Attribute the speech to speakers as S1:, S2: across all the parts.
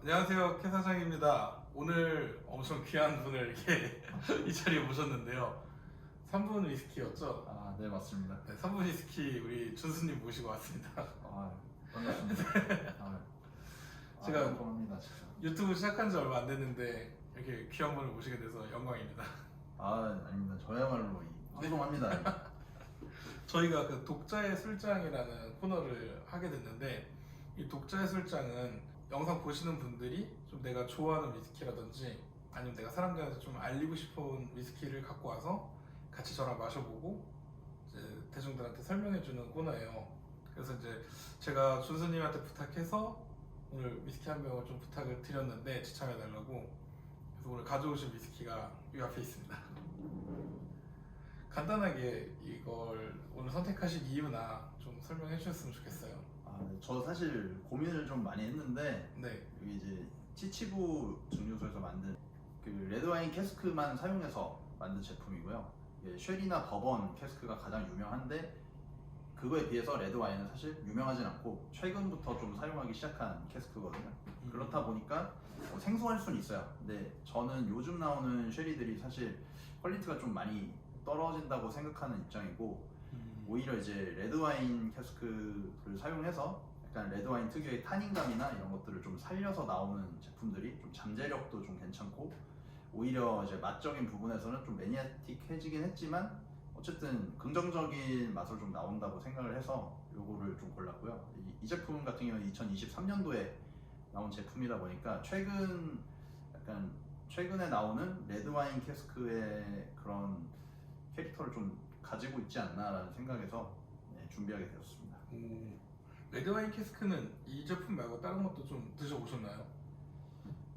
S1: 안녕하세요, 캐 사장입니다. 오늘 엄청 귀한 분을 이렇게 이 자리에 모셨는데요. 3분 위스키였죠?
S2: 네, 맞습니다.
S1: 네, 3분 위스키 우리 준수님 모시고 왔습니다.
S2: 반갑습니다.
S1: 제가
S2: 영광입니다, 진짜.
S1: 유튜브 시작한 지 얼마 안 됐는데 이렇게 귀한 분을 모시게 돼서 영광입니다.
S2: 아닙니다. 저야말로 황송합니다.
S1: 저희가 그 독자의 술장이라는 코너를 하게 됐는데 이 독자의 술장은 영상 보시는 분들이 좀 내가 좋아하는 위스키라든지 아니면 내가 사람들한테 좀 알리고 싶은 위스키를 갖고 와서 같이 저랑 마셔보고 이제 대중들한테 설명해주는 코너예요. 그래서 이제 제가 준수님한테 부탁해서 오늘 위스키 한 병을 좀 부탁을 드렸는데 추천해달라고. 그래서 오늘 가져오신 위스키가 이 앞에 있습니다. 간단하게 이걸 오늘 선택하신 이유나 좀 설명해 주셨으면 좋겠어요.
S2: 네. 저 사실 고민을 좀 많이 했는데
S1: 네.
S2: 여기 이제 치치부 증류소에서 만든 그 레드와인 캐스크만 사용해서 만든 제품이고요. 이게 쉐리나 버번 캐스크가 가장 유명한데 그거에 비해서 레드와인은 사실 유명하진 않고 최근부터 좀 사용하기 시작한 캐스크거든요. 그렇다 보니까 생소할 수는 있어요. 근데 저는 요즘 나오는 쉐리들이 사실 퀄리티가 좀 많이 떨어진다고 생각하는 입장이고 오히려 이제 레드와인 캐스크를 사용해서 약간 레드와인 특유의 타닌감이나 이런 것들을 좀 살려서 나오는 제품들이 좀 잠재력도 좀 괜찮고 오히려 이제 맛적인 부분에서는 좀 매니아틱해지긴 했지만 어쨌든 긍정적인 맛을 좀 나온다고 생각을 해서 요거를 좀 골랐고요. 이 제품 같은 경우는 2023년도에 나온 제품이다 보니까 최근에 나오는 레드와인 캐스크의 그런 캐릭터를 좀 가지고 있지 않나라는 생각에서 준비하게 되었습니다.
S1: 레드와인 캐스크는 이 제품 말고 다른 것도 좀 드셔보셨나요?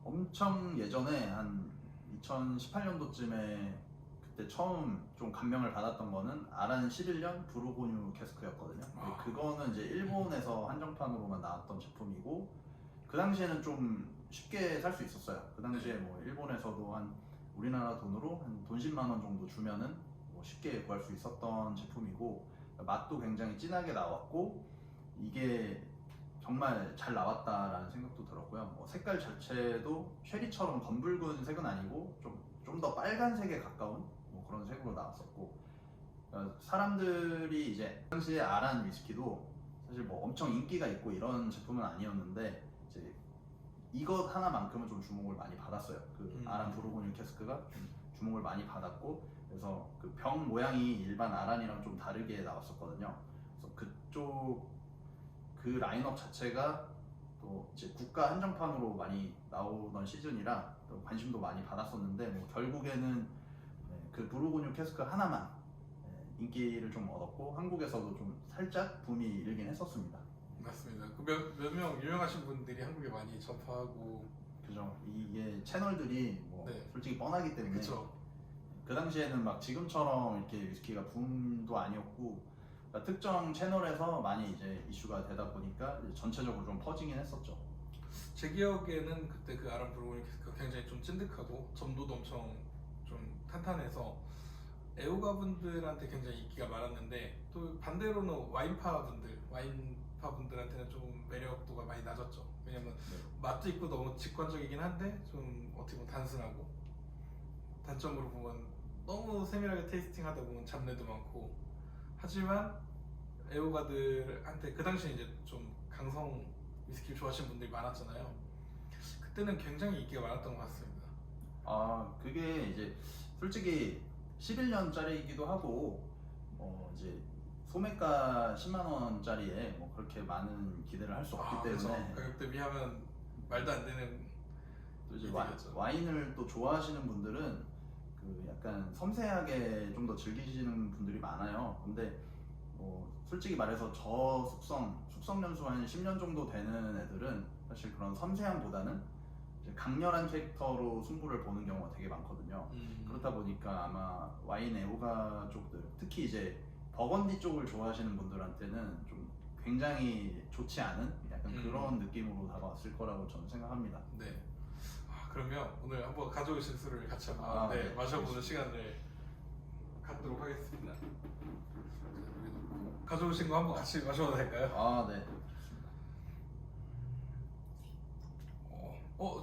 S2: 엄청 예전에 한 2018년도쯤에 그때 처음 좀 감명을 받았던 거는 아란 11년 부르고뉴 캐스크였거든요. 그거는 이제 일본에서 한정판으로만 나왔던 제품이고 그 당시에는 좀 쉽게 살 수 있었어요. 그 당시에 뭐 일본에서도 한 우리나라 돈으로 한 돈 10만 원 정도 주면은 쉽게 구할 수 있었던 제품이고 맛도 굉장히 진하게 나왔고 이게 정말 잘 나왔다라는 생각도 들었고요. 뭐 색깔 자체도 쉐리처럼 검붉은 색은 아니고 좀 더 빨간색에 가까운 뭐 그런 색으로 나왔었고 사람들이 이제 당시에 아란 위스키도 사실 뭐 엄청 인기가 있고 이런 제품은 아니었는데 이제 이것 하나만큼은 좀 주목을 많이 받았어요. 그 아란 부르고뉴 캐스크가 좀 주목을 많이 받았고 그래서 그 병 모양이 일반 아란이랑 좀 다르게 나왔었거든요. 그래서 그쪽 그 라인업 자체가 또 이제 국가 한정판으로 많이 나오던 시즌이라 또 관심도 많이 받았었는데 뭐 결국에는 그 부르고뉴 캐스크 하나만 인기를 좀 얻었고 한국에서도 좀 살짝 붐이 일긴 했었습니다.
S1: 맞습니다. 그 몇 명 유명하신 분들이 한국에 많이 전파하고
S2: 그죠. 이게 채널들이 뭐 솔직히 뻔하기 때문에
S1: 그쵸.
S2: 그 당시에는 막 지금처럼 이렇게 위스키가 붐도 아니었고 그러니까 특정 채널에서 많이 이제 이슈가 되다 보니까 이제 전체적으로 좀 퍼지긴 했었죠.
S1: 제 기억에는 그때 그 아란 부르고뉴 캐스크가 굉장히 좀 찐득하고 점도도 엄청 좀 탄탄해서 애호가 분들한테 굉장히 인기가 많았는데 또 반대로는 와인파 분들한테는 좀 매력도가 많이 낮았죠. 왜냐면 맛도 있고 너무 직관적이긴 한데 좀 어떻게 보면 단순하고 단점으로 보면 너무 세밀하게 테이스팅하다 보면 잡내도 많고 하지만 애호가들한테 그 당시에 이제 좀 강성 위스키를 좋아하시는 분들이 많았잖아요. 그때는 굉장히 인기가 많았던 것 같습니다.
S2: 그게 이제 솔직히 11년짜리이기도 하고 이제 소매가 10만 원짜리에 뭐 그렇게 많은 기대를 할 수 없기 때문에
S1: 가격 대비하면 말도 안 되는.
S2: 또 이제 와인을 또 좋아하시는 분들은 그 약간 섬세하게 좀 더 즐기시는 분들이 많아요. 근데 뭐 솔직히 말해서 숙성 연수 한 10년 정도 되는 애들은 사실 그런 섬세함보다는 이제 강렬한 캐릭터로 승부를 보는 경우가 되게 많거든요. 그렇다 보니까 아마 와인 애호가 쪽들, 특히 이제 버건디 쪽을 좋아하시는 분들한테는 좀 굉장히 좋지 않은 약간 그런 느낌으로 다가왔을 거라고 저는 생각합니다.
S1: 네. 그러면 오늘 한번 가져오신 술을 같이 한번 마셔보는 시간을 갖도록 하겠습니다. 가져오신 거 한번 같이 마셔도 될까요?
S2: 네.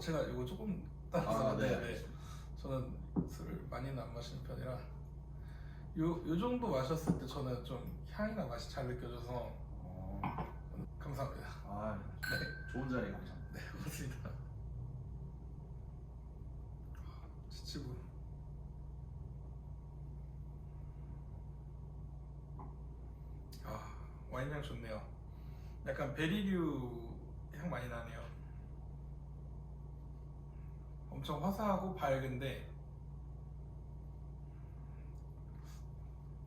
S1: 제가 이거 조금 따라서
S2: 네,
S1: 네.
S2: 알겠습니다.
S1: 저는 술을 많이는 안 마시는 편이라 요 정도 마셨을 때 저는 좀 향이나 맛이 잘 느껴져서 감사합니다.
S2: 네, 좋은 자리 감사합니다.
S1: 네, 고맙습니다. 치치부. 와인향 좋네요. 약간 베리류 향 많이 나네요. 엄청 화사하고 밝은데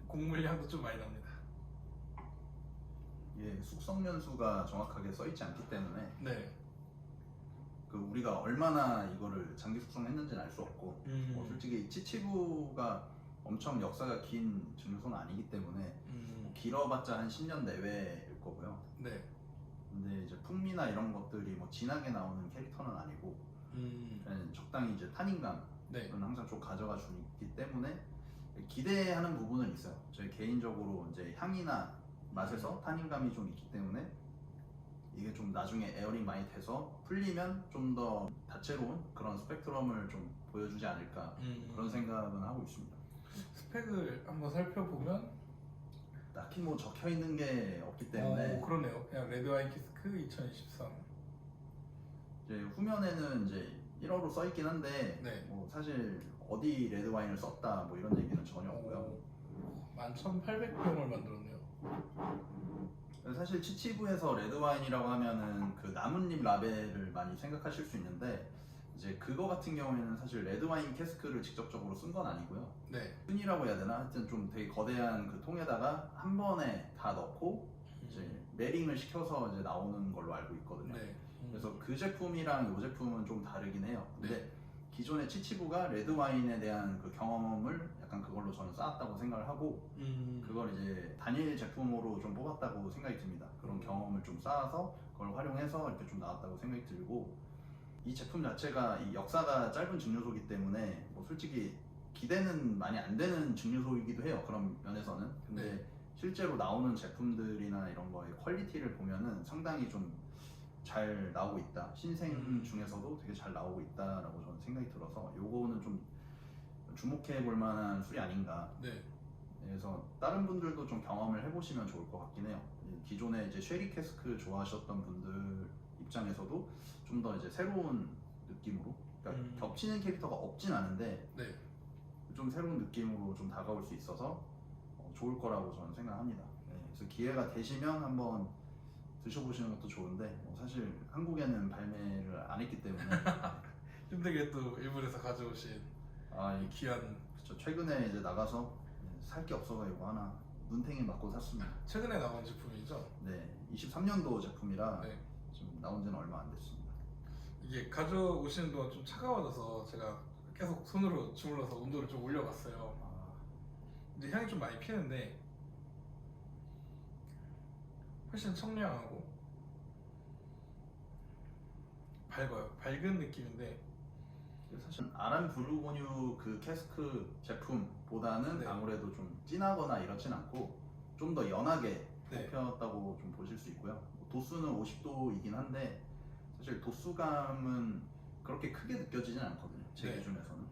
S1: 곡물 향도 좀 많이 납니다.
S2: 예, 숙성 연수가 정확하게 써 있지 않기 때문에
S1: 네.
S2: 그 우리가 얼마나 이거를 장기 숙성했는지는 알 수 없고 솔직히 치치부가 엄청 역사가 긴 증류소는 아니기 때문에 길어봤자 한 10년 내외일 거고요.
S1: 네.
S2: 근데 이제 풍미나 이런 것들이 뭐 진하게 나오는 캐릭터는 아니고 그냥 적당히 이제 탄닌감은
S1: 네.
S2: 항상 좀 가져가 주기 때문에 기대하는 부분은 있어요. 저희 개인적으로 이제 향이나 맛에서 탄닌감이 좀 있기 때문에 이게 좀 나중에 에어링 많이 돼서 풀리면 좀 더 다채로운 그런 스펙트럼을 좀 보여주지 않을까 그런 생각은 하고 있습니다.
S1: 스펙을 한번 살펴보면
S2: 딱히 뭐 적혀 있는 게 없기 때문에
S1: 그러네요. 그냥 레드와인 키스크 2023.
S2: 이제 후면에는 이제 1어로 써 있긴 한데
S1: 네.
S2: 뭐 사실 어디 레드 와인을 썼다 뭐 이런 얘기는 전혀 없고요.
S1: 11,800병을 만들었네요.
S2: 사실 치치부에서 레드 와인이라고 하면은 그 나뭇잎 라벨을 많이 생각하실 수 있는데 이제 그거 같은 경우에는 사실 레드 와인 캐스크를 직접적으로 쓴 건 아니고요.
S1: 네.
S2: 끈이라고 해야 되나? 하여튼 좀 되게 거대한 그 통에다가 한 번에 다 넣고 이제 매링을 시켜서 이제 나오는 걸로 알고 있거든요.
S1: 네.
S2: 그래서 그 제품이랑 이 제품은 좀 다르긴 해요. 근데 기존의 치치부가 레드 와인에 대한 그 경험을 약간 그걸로 저는 쌓았다고 생각을 하고 그걸 이제 단일 제품으로 좀 뽑았다고 생각이 듭니다. 그런 경험을 좀 쌓아서 그걸 활용해서 이렇게 좀 나왔다고 생각이 들고 이 제품 자체가 이 역사가 짧은 증류소이기 때문에 뭐 솔직히 기대는 많이 안 되는 증류소이기도 해요. 그런 면에서는. 근데 실제로 나오는 제품들이나 이런 거의 퀄리티를 보면은 상당히 좀 잘 나오고 있다. 신생 중에서도 되게 잘 나오고 있다라고 저는 생각이 들어서 요거는 좀 주목해 볼 만한 술이 아닌가.
S1: 네.
S2: 그래서 다른 분들도 좀 경험을 해보시면 좋을 것 같긴 해요. 기존에 이제 쉐리 캐스크 좋아하셨던 분들 입장에서도 좀 더 이제 새로운 느낌으로, 그러니까 겹치는 캐릭터가 없진 않은데
S1: 네.
S2: 좀 새로운 느낌으로 좀 다가올 수 있어서 좋을 거라고 저는 생각합니다. 그래서 기회가 되시면 한번 드셔보시는 것도 좋은데 사실 한국에는 발매를 안 했기 때문에
S1: 힘들게 또 일본에서 가져오신
S2: 이
S1: 귀한.
S2: 그쵸, 최근에 이제 나가서 살 게 없어가지고 하나 눈탱이 맞고 샀습니다.
S1: 최근에 나온 제품이죠?
S2: 네, 23년도 제품이라
S1: 네.
S2: 지금 나온 지는 얼마 안 됐습니다.
S1: 이게 가져오시는 동안 좀 차가워져서 제가 계속 손으로 주물러서 온도를 좀 올려봤어요. 이제 향이 좀 많이 피는데 훨씬 청량하고 밝아요. 밝은 느낌인데
S2: 사실 아란 부르고뉴 그 캐스크 제품보다는
S1: 네.
S2: 아무래도 좀 진하거나 이렇진 않고 좀 더 연하게
S1: 네.
S2: 뽑혔다고 좀 보실 수 있고요. 도수는 50도이긴 한데 사실 도수감은 그렇게 크게 느껴지진 않거든요. 제
S1: 네.
S2: 기준에서는.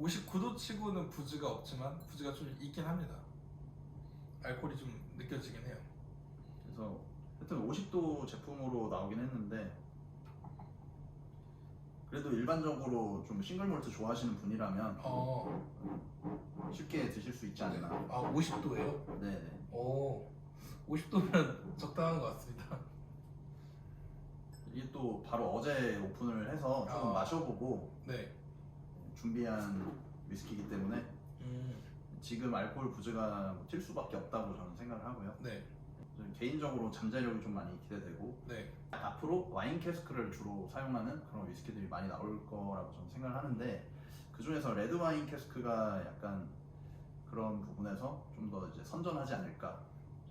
S1: 59도 치고는 부즈가 없지만 부즈가 좀 있긴 합니다. 알코올이 좀 느껴지긴 해요.
S2: 그래서 하여튼 50도 제품으로 나오긴 했는데 그래도 일반적으로 좀 싱글 몰트 좋아하시는 분이라면 쉽게 드실 수 있지 않나.
S1: 50도예요?
S2: 네네.
S1: 50도면 적당한 것 같습니다.
S2: 이게 또 바로 어제 오픈을 해서 조금 마셔보고
S1: 네.
S2: 준비한 위스키이기 때문에 지금 알코올 부즈가 튈 수밖에 없다고 저는 생각을 하고요.
S1: 네.
S2: 저는 개인적으로 잠재력이 좀 많이 기대되고
S1: 네.
S2: 앞으로 와인 캐스크를 주로 사용하는 그런 위스키들이 많이 나올 거라고 저는 생각을 하는데 그 중에서 레드 와인 캐스크가 약간 그런 부분에서 좀 더 이제 선전하지 않을까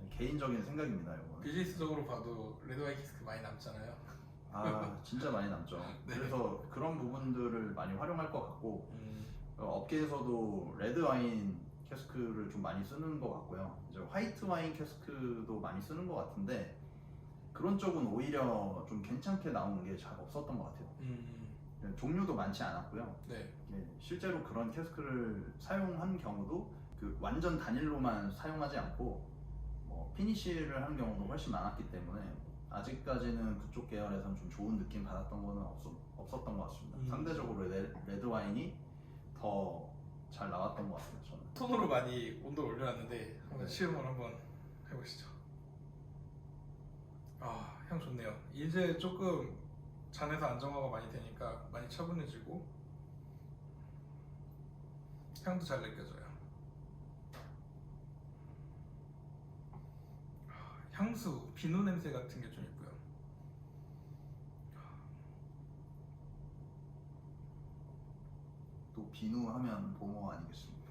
S2: 개인적인 생각입니다. 이거는.
S1: 비즈니스적으로 봐도 레드와인 키스크 많이 남잖아요.
S2: 진짜 많이 남죠.
S1: 네.
S2: 그래서 그런 부분들을 많이 활용할 것 같고 업계에서도 레드 와인 캐스크를 좀 많이 쓰는 것 같고요. 이제 화이트 와인 캐스크도 많이 쓰는 것 같은데 그런 쪽은 오히려 좀 괜찮게 나온 게 잘 없었던 것 같아요. 종류도 많지 않았고요.
S1: 네.
S2: 예, 실제로 그런 캐스크를 사용한 경우도 그 완전 단일로만 사용하지 않고 뭐 피니쉬를 하는 경우도 훨씬 많았기 때문에 아직까지는 그쪽 계열에서는 좀 좋은 느낌 받았던 거는 없었던 것 같습니다. 상대적으로 레드 와인이 더 잘 나왔던 것 같아요. 저는.
S1: 손으로 많이 온도를 올려놨는데 한번
S2: 네.
S1: 시음을 한번 해보시죠. 아, 향 좋네요. 이제 조금 잔에서 안정화가 많이 되니까 많이 차분해지고 향도 잘 느껴져요. 향수, 비누 냄새 같은 게 좀 있고요.
S2: 또 비누 하면 보모 아니겠습니까?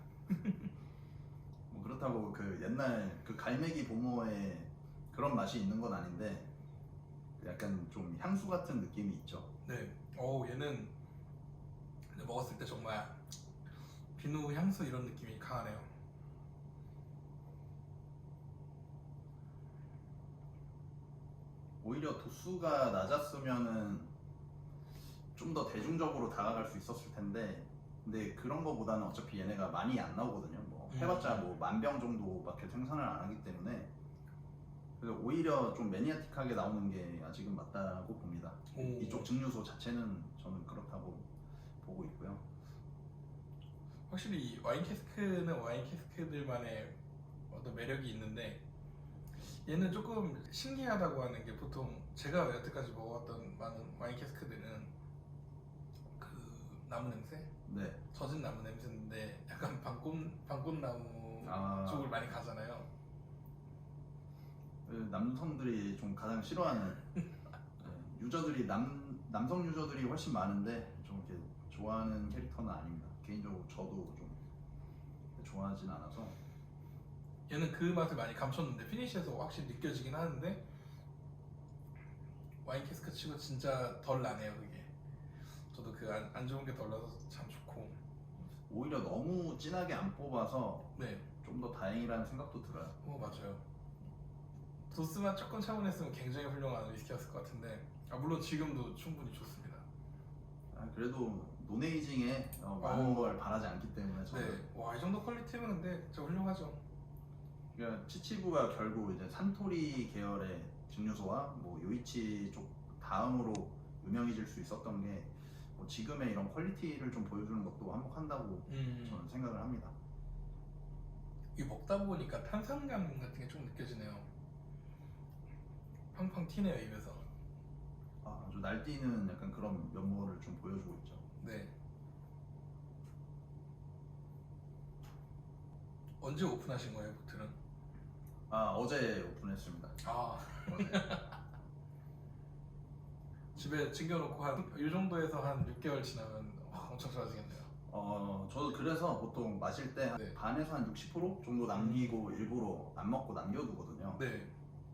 S2: 뭐 그렇다고 그 옛날 그 갈매기 보모에 그런 맛이 있는 건 아닌데 약간 좀 향수 같은 느낌이 있죠.
S1: 네. 얘는 먹었을 때 정말 비누 향수 이런 느낌이 강하네요.
S2: 오히려 도수가 낮았으면은 좀 더 대중적으로 다가갈 수 있었을 텐데 근데 그런 거보다는 어차피 얘네가 많이 안 나오거든요. 뭐 해봤자 뭐 10,000병 정도밖에 생산을 안 하기 때문에 그래서 오히려 좀 매니아틱하게 나오는 게 아직은 맞다고 봅니다. 이쪽 증류소 자체는 저는 그렇다고 보고 있고요.
S1: 확실히 이 와인 캐스크는 와인 캐스크들만의 어떤 매력이 있는데 얘는 조금 신기하다고 하는 게 보통 제가 여태까지 먹어왔던 많은 와인 캐스크들은 그 나무 냄새?
S2: 네.
S1: 젖은 나무 냄새인데 약간 방꽃나무 쪽을 많이 가잖아요.
S2: 남성들이 좀 가장 싫어하는 유저들이 남성 유저들이 훨씬 많은데 좀 이렇게 좋아하는 캐릭터는 아닙니다. 개인적으로 저도 좀 좋아하진 않아서.
S1: 얘는 그 맛을 많이 감췄는데 피니시에서 확실히 느껴지긴 하는데 와인 캐스크 치고 진짜 덜 나네요 그게. 저도 그 안 좋은 게 덜 나서 참 좋고.
S2: 오히려 너무 진하게 안 뽑아서
S1: 네.
S2: 좀 더 다행이라는 생각도 들어요.
S1: 맞아요. 도스만 조금 차분했으면 굉장히 훌륭한 위스키였을 것 같은데 물론 지금도 충분히 좋습니다.
S2: 그래도 논에이징에 많은 걸 바라지 않기 때문에 저는.
S1: 네. 와, 이 정도 퀄리티면 근데 진짜 훌륭하죠.
S2: 그러니까 치치부가 결국 이제 산토리 계열의 증류소와 뭐 요이치 쪽 다음으로 유명해질 수 있었던 게 뭐 지금의 이런 퀄리티를 좀 보여주는 것도 한몫한다고 저는 생각을 합니다.
S1: 이 먹다 보니까 탄산감 같은 게 좀 느껴지네요. 팡팡 튀네요 입에서.
S2: 아주 날뛰는 약간 그런 면모를 좀 보여주고 있죠.
S1: 네. 언제 오픈하신 거예요 보틀은?
S2: 어제 오픈했습니다.
S1: 어제. 집에 챙겨놓고 한 이 정도에서 한 6개월 지나면 엄청 좋아지겠네요.
S2: 저도 그래서 보통 마실 때
S1: 네.
S2: 반에서 한 60% 정도 남기고 일부러 안 먹고 남겨두거든요.
S1: 네.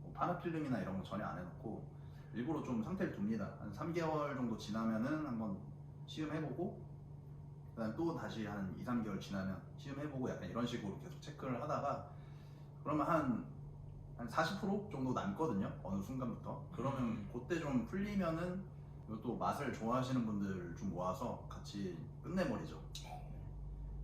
S2: 뭐 파나필름이나 이런 거 전혀 안 해놓고 일부러 좀 상태를 둡니다. 한 3개월 정도 지나면은 한번 시음해보고 그다음 또 다시 한 2, 3개월 지나면 시음해보고 약간 이런 식으로 계속 체크를 하다가 그러면 한 40% 정도 남거든요. 어느 순간부터. 그러면 그때 좀 풀리면은 또 맛을 좋아하시는 분들 좀 모아서 같이 끝내버리죠.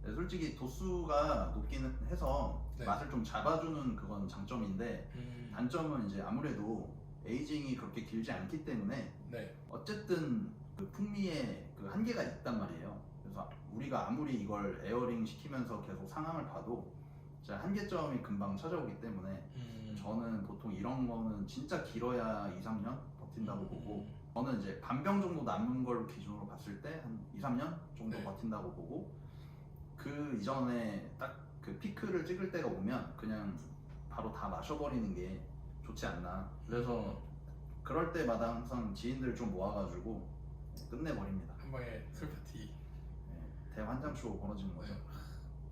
S2: 네, 솔직히 도수가 높기는 해서
S1: 네.
S2: 맛을 좀 잡아주는 그건 장점인데 단점은 이제 아무래도 에이징이 그렇게 길지 않기 때문에
S1: 네.
S2: 어쨌든 그 풍미에 그 한계가 있단 말이에요. 그래서 우리가 아무리 이걸 에어링 시키면서 계속 상황을 봐도 진짜 한계점이 금방 찾아오기 때문에 저는 보통 이런 거는 진짜 길어야 2, 3년 버틴다고 보고 저는 이제 반병 정도 남은 걸 기준으로 봤을 때 한 2, 3년 정도
S1: 네.
S2: 버틴다고 보고 그 이전에 딱 그 피크를 찍을 때가 오면 그냥 바로 다 마셔버리는 게 좋지 않나. 그래서 그럴 때마다 항상 지인들 좀 모아가지고 끝내버립니다.
S1: 한 방에 술 파티.
S2: 대환장쇼 벌어지는 거죠.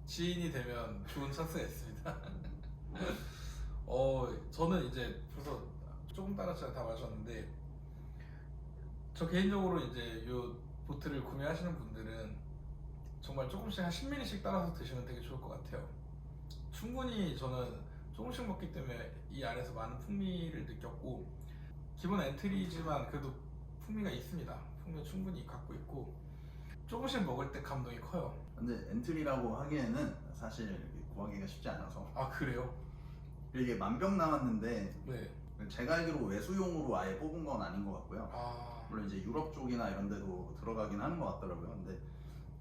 S1: 지인이 되면 좋은 찬스가 있습니다. 저는 이제 벌써 조금 따라서 다 마셨는데 저 개인적으로 이제 요 보트를 구매하시는 분들은 정말 조금씩 한 10ml씩 따라서 드시면 되게 좋을 것 같아요. 충분히 저는 조금씩 먹기 때문에 이 안에서 많은 풍미를 느꼈고 기본 엔트리지만 그래도 풍미가 있습니다. 풍미 충분히 갖고 있고 조금씩 먹을 때 감동이 커요.
S2: 근데 엔트리라고 하기에는 사실 구하기가 쉽지 않아서
S1: 아 그래요?
S2: 이게 만병 남았는데
S1: 네.
S2: 제가 알기로 외수용으로 아예 뽑은 건 아닌 것 같고요.
S1: 아
S2: 물론 이제 유럽 쪽이나 이런 데도 들어가긴 하는 것 같더라고요. 근데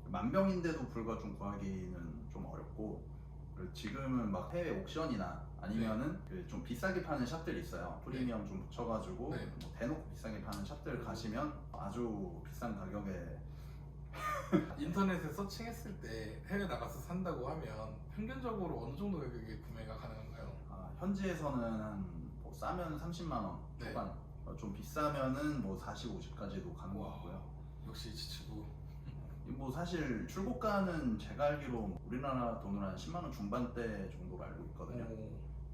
S2: 만병인데도 불구하고 좀 구하기는 좀 어렵고, 그리고 지금은 막 해외 옥션이나 아니면은 그 좀 비싸게 파는 샵들이 있어요. 프리미엄 좀 붙여가지고
S1: 네.
S2: 뭐 대놓고 비싸게 파는 샵들 가시면 아주 비싼 가격에
S1: 인터넷에 서칭했을 때 해외 나가서 산다고 하면 평균적으로 어느 정도 가격에 구매가 가능한가요?
S2: 현지에서는 한뭐 싸면 30만 원
S1: 네.
S2: 초반, 좀 비싸면은 뭐 40, 50까지도 가는 것 같고요.
S1: 역시 지치부.
S2: 뭐 사실 출고가는 제가 알기로 우리나라 돈으로 한 10만 원 중반대 정도로 알고 있거든요.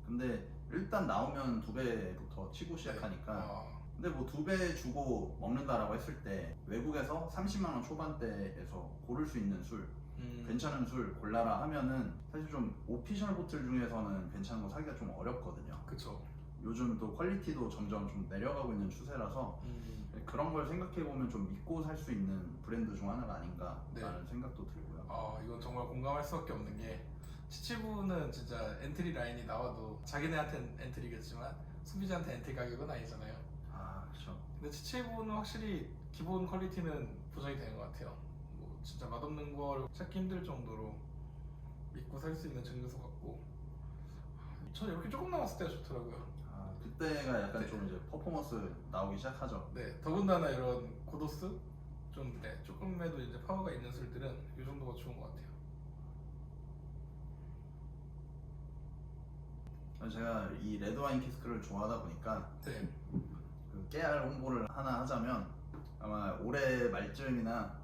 S2: 근데 일단 나오면 2배부터 치고 시작하니까
S1: 아,
S2: 근데 뭐 2배 주고 먹는다라고 했을 때 외국에서 30만 원 초반대에서 고를 수 있는 술, 괜찮은 술 골라라 하면은 사실 좀 오피셜 보틀 중에서는 괜찮은 거 사기가 좀 어렵거든요.
S1: 그쵸.
S2: 요즘 또 퀄리티도 점점 좀 내려가고 있는 추세라서 그런 걸 생각해보면 좀 믿고 살 수 있는 브랜드 중 하나가 아닌가라는 생각도 들고요.
S1: 아 이건 정말 공감할 수밖에 없는 게 치치부는 진짜 엔트리 라인이 나와도 자기네한테는 엔트리겠지만 소비자한테 엔트리 가격은 아니잖아요.
S2: 아 그렇죠.
S1: 근데 치치부는 확실히 기본 퀄리티는 보장이 되는 것 같아요. 뭐 진짜 맛없는 걸 찾기 힘들 정도로 믿고 살 수 있는 증거소 같고 저는 이렇게 조금 남았을 때가 좋더라고요.
S2: 그때가 약간
S1: 네.
S2: 좀 이제 퍼포먼스 나오기 시작하죠.
S1: 네, 더군다나 이런 고도수 좀 조금에도 이제 파워가 있는 술들은 이 정도가 좋은 것 같아요.
S2: 제가 이 레드와인 캐스크를 좋아하다 보니까
S1: 네,
S2: 그 깨알 홍보를 하나 하자면 아마 올해 말쯤이나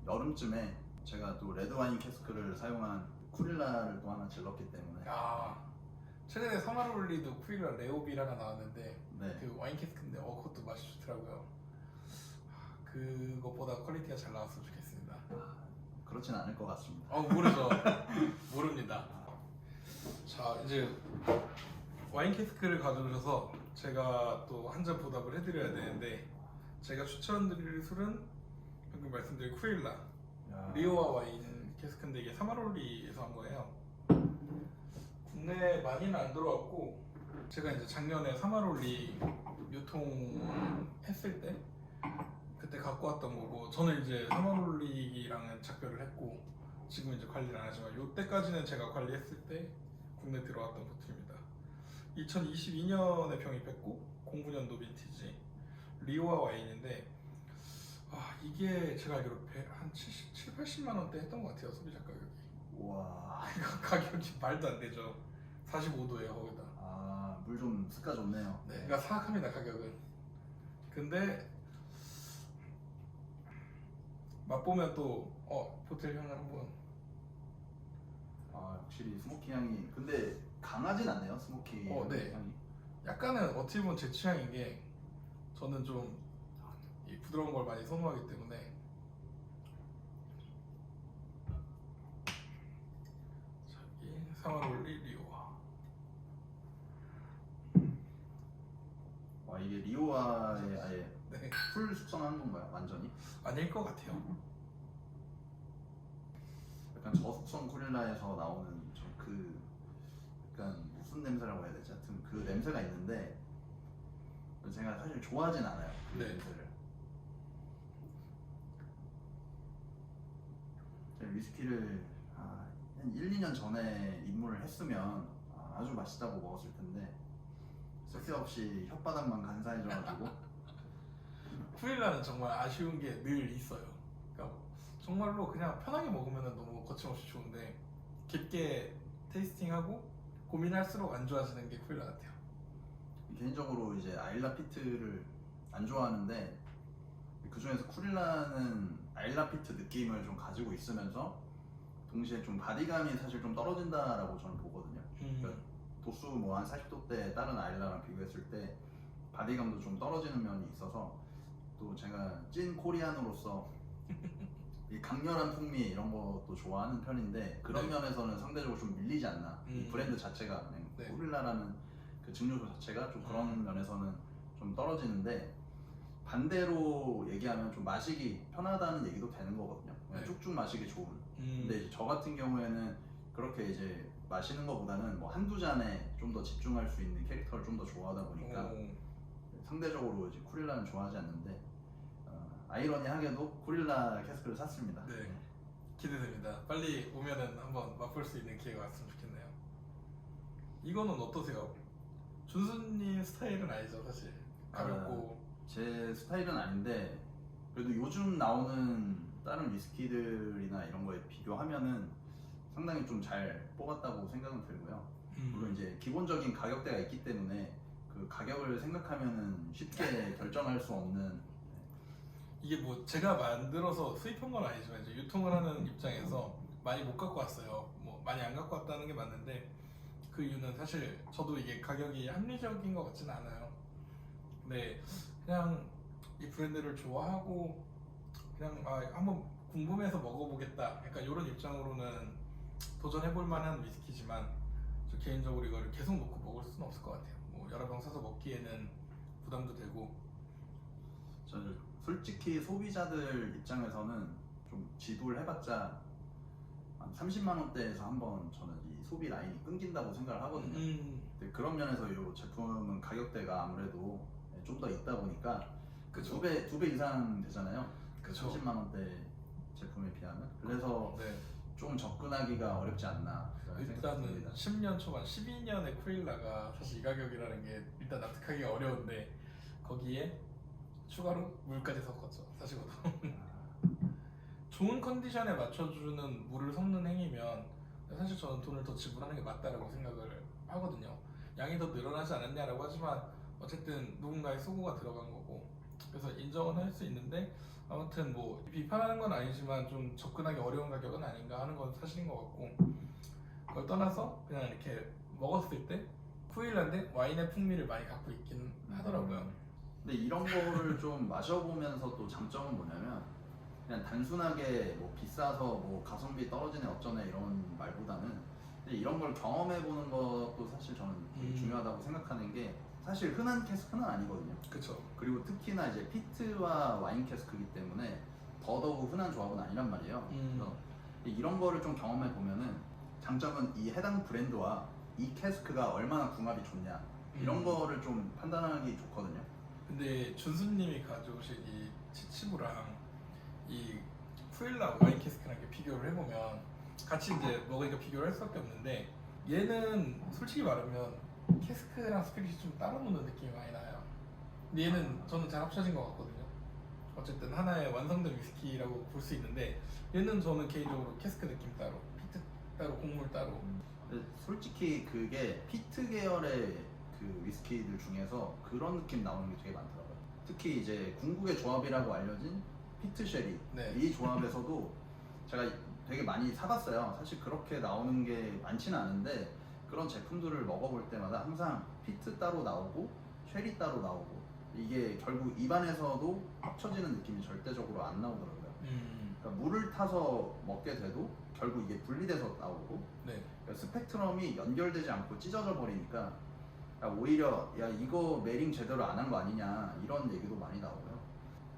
S2: 여름쯤에 제가 또 레드와인 캐스크를 사용한 쿠릴라를 또 하나 질렀기 때문에
S1: 최근에 사마롤리도 쿠일라 레오빌 하나 나왔는데
S2: 네.
S1: 그 와인 캐스크인데 그것도 맛이 좋더라고요. 그것보다 퀄리티가 잘 나왔으면 좋겠습니다.
S2: 그렇진 않을 것 같습니다.
S1: 모르죠. 모릅니다. 자 이제 와인 캐스크를 가져오셔서 제가 또 한 잔 보답을 해드려야 되는데 제가 추천드릴 술은 방금 말씀드린 쿠일라 리오아 와인 캐스크인데 이게 사마롤리에서 한 거예요. 국내에 많이는 안 들어왔고 제가 이제 작년에 사마롤리 유통했을 때 그때 갖고 왔던 거고 저는 이제 사마롤리랑은 작별을 했고 지금 이제 관리를 안 하지만 이때까지는 제가 관리했을 때 국내 들어왔던 보틀입니다. 2022년에 병입했고 09년도 빈티지 리오아 와인인데 이게 제가 알기로 한 70, 80만 원대 했던 것 같아요. 소비자 가격이.
S2: 와.
S1: 이거 가격이 말도 안 되죠. 45도예요 거기다.
S2: 물 좀 습가 좋네요.
S1: 네, 그러니까 사악합니다 가격은. 근데 맛보면 또 보틀 향을 한번.
S2: 확실히 스모키 향이 근데 강하진 않네요. 스모키
S1: 네.
S2: 향이.
S1: 약간은 어떻게 보면 제 취향인 게 저는 좀 이 부드러운 걸 많이 선호하기 때문에 자, 이 사마롤리 리오아.
S2: 이게 리오아의 아예
S1: 네,
S2: 풀 숙성한 건가요? 완전히?
S1: 아닐 것 같아요.
S2: 약간 저속성 쿠릴라에서 나오는 좀 그 약간 무슨 냄새라고 해야 되지? 하여튼 그 냄새가 있는데 제가 사실 좋아하진 않아요. 그
S1: 네.
S2: 냄새를. 제가 위스키를 한 1, 2년 전에 입문을 했으면 아주 맛있다고 먹었을 텐데 쓸데없이 혓바닥만 간사해져가지고
S1: 쿠릴라는 정말 아쉬운 게 늘 있어요. 그러니까 정말로 그냥 편하게 먹으면 너무 거침없이 좋은데 깊게 테이스팅하고 고민할수록 안 좋아지는 게 쿠릴라 같아요.
S2: 개인적으로 이제 아일라 피트를 안 좋아하는데 그 중에서 쿠릴라는 아일라 피트 느낌을 좀 가지고 있으면서 동시에 좀 바디감이 사실 좀 떨어진다라고 저는 보거든요. 그러니까 도수 뭐 한 40도대 다른 아일라랑 비교했을 때 바디감도 좀 떨어지는 면이 있어서 또 제가 찐 코리안으로서 이 강렬한 풍미 이런 것도 좋아하는 편인데 그런
S1: 네.
S2: 면에서는 상대적으로 좀 밀리지 않나. 이 브랜드 자체가
S1: 네.
S2: 쿠릴라라는 그 증류소 자체가 좀 그런 면에서는 좀 떨어지는데 반대로 얘기하면 좀 마시기 편하다는 얘기도 되는 거거든요.
S1: 네.
S2: 쭉쭉 마시기 좋은. 근데 이제 저 같은 경우에는 그렇게 이제 마시는 것보다는 뭐 한두 잔에 좀 더 집중할 수 있는 캐릭터를 좀 더 좋아하다 보니까 상대적으로 이제 쿠릴라는 좋아하지 않는데 아이러니하게도 쿠릴라 캐스크를 샀습니다.
S1: 네, 기대됩니다. 빨리 오면은 한번 맛볼 수 있는 기회가 왔으면 좋겠네요. 이거는 어떠세요? 준수님 스타일은 아니죠, 사실. 가볍고.
S2: 제 스타일은 아닌데 그래도 요즘 나오는 다른 위스키들이나 이런 거에 비교하면은 상당히 좀 잘 뽑았다고 생각은 들고요. 물론 이제 기본적인 가격대가 있기 때문에 그 가격을 생각하면은 쉽게 결정할 수 없는.
S1: 이게 뭐 제가 만들어서 수입한 건 아니지만 이제 유통을 하는 입장에서 많이 못 갖고 왔어요. 뭐 많이 안 갖고 왔다는 게 맞는데 그 이유는 사실 저도 이게 가격이 합리적인 것 같지는 않아요. 근데 그냥 이 브랜드를 좋아하고 그냥 한번 궁금해서 먹어보겠다. 약간 이런 입장으로는 도전해볼 만한 위스키지만 저 개인적으로 이거를 계속 놓고 먹을 수는 없을 것 같아요. 뭐 여러 병 사서 먹기에는 부담도 되고.
S2: 저는 솔직히 소비자들 입장에서는 좀 지불 해봤자 한 30만 원대에서 한번 저는 이 소비 라인이 끊긴다고 생각을 하거든요. 근데 그런 면에서 이 제품은 가격대가 아무래도 좀 더 있다 보니까
S1: 그쵸.
S2: 두 배 이상 되잖아요.
S1: 그쵸.
S2: 30만 원대 제품에 비하면. 그래서
S1: 네.
S2: 좀 접근하기가 어렵지 않나.
S1: 일단은 10년 초반, 12년의 쿠릴라가 사실 이 가격이라는 게 일단 납득하기가 어려운데 거기에 추가로 물까지 섞었죠. 사실보다 좋은 컨디션에 맞춰주는 물을 섞는 행위면 사실 저는 돈을 더 지불하는 게 맞다라고 생각을 하거든요. 양이 더 늘어나지 않았냐라고 하지만 어쨌든 누군가의 수고가 들어간 거고 그래서 인정은 할 수 있는데 아무튼 뭐 비판하는 건 아니지만 좀 접근하기 어려운 가격은 아닌가 하는 건 사실인 것 같고 그걸 떠나서 그냥 이렇게 먹었을 때 쿠일라인데 와인의 풍미를 많이 갖고 있긴 하더라고요.
S2: 근데 이런 거를 좀 마셔보면서 또 장점은 뭐냐면 그냥 단순하게 뭐 비싸서 뭐 가성비 떨어지네 어쩌네 이런 말보다는 이런 걸 경험해보는 것도 사실 저는 되게 중요하다고 생각하는 게 사실 흔한 캐스크는 아니거든요.
S1: 그쵸.
S2: 그리고 특히나 이제 피트와 와인 캐스크이기 때문에 더더욱 흔한 조합은 아니란 말이에요. 그래서 이런 거를 좀 경험해 보면은 장점은 이 해당 브랜드와 이 캐스크가 얼마나 궁합이 좋냐 이런 거를 좀 판단하기 좋거든요.
S1: 근데 준수님이 가져오신 이 치치부랑 이 쿠일라 와인 캐스크랑 이렇게 비교를 해보면 같이 이제 먹으니까 비교를 할 수밖에 없는데 얘는 솔직히 말하면 캐스크랑 스피릿이 좀 따로 노는 느낌이 많이 나요. 근데 얘는 저는 잘 합쳐진 것 같거든요. 어쨌든 하나의 완성된 위스키라고 볼 수 있는데 얘는 저는 개인적으로 캐스크 느낌 따로, 피트 따로, 곡물 따로.
S2: 근데 솔직히 그게 피트 계열의 그 위스키들 중에서 그런 느낌 나오는 게 되게 많더라고요. 특히 이제 궁극의 조합이라고 알려진 피트 쉐리
S1: 네.
S2: 이 조합에서도 제가 되게 많이 사봤어요. 사실 그렇게 나오는 게 많지는 않은데 그런 제품들을 먹어볼 때마다 항상 피트 따로 나오고 쉐리 따로 나오고 이게 결국 입안에서도 합쳐지는 느낌이 절대적으로 안 나오더라고요. 그러니까 물을 타서 먹게 돼도 결국 이게 분리돼서 나오고
S1: 네.
S2: 그러니까 스펙트럼이 연결되지 않고 찢어져 버리니까 오히려 야 이거 메링 제대로 안 한 거 아니냐 이런 얘기도 많이 나오고요.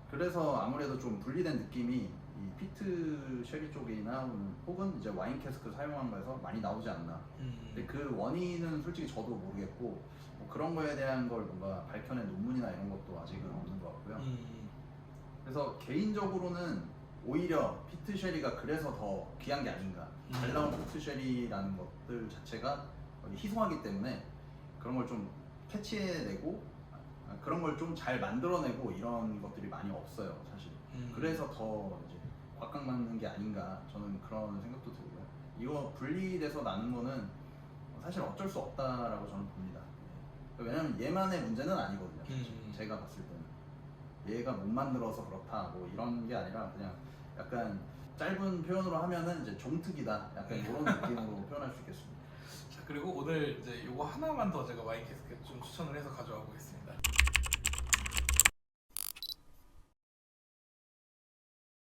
S2: 그래서 아무래도 좀 분리된 느낌이 이 피트 쉐리 쪽이나 혹은 이제 와인 캐스크 사용한 거에서 많이 나오지 않나. 근데 그 원인은 솔직히 저도 모르겠고 뭐 그런 거에 대한 걸 뭔가 밝혀낸 논문이나 이런 것도 아직은 없는 것 같고요. 그래서 개인적으로는 오히려 피트 쉐리가 그래서 더 귀한 게 아닌가. 잘 나온 피트 쉐리라는 것들 자체가 희소하기 때문에 그런 걸 좀 캐치해내고 그런 걸 좀 잘 만들어내고 이런 것들이 많이 없어요 사실. 그래서 더 이제 곽강맞는 게 아닌가 저는 그런 생각도 들고요. 이거 분리돼서 나는 거는 사실 어쩔 수 없다라고 저는 봅니다. 왜냐면 얘만의 문제는 아니거든요. 제가 봤을 때는 얘가 못 만들어서 그렇다 뭐 이런 게 아니라 그냥 약간 짧은 표현으로 하면은 이제 종특이다 약간 이런 느낌으로 표현할 수 있겠습니다.
S1: 자 그리고 오늘 이제 요거 하나만 더 제가 와인 캐스크 좀 추천을 해서 가져와 보겠습니다.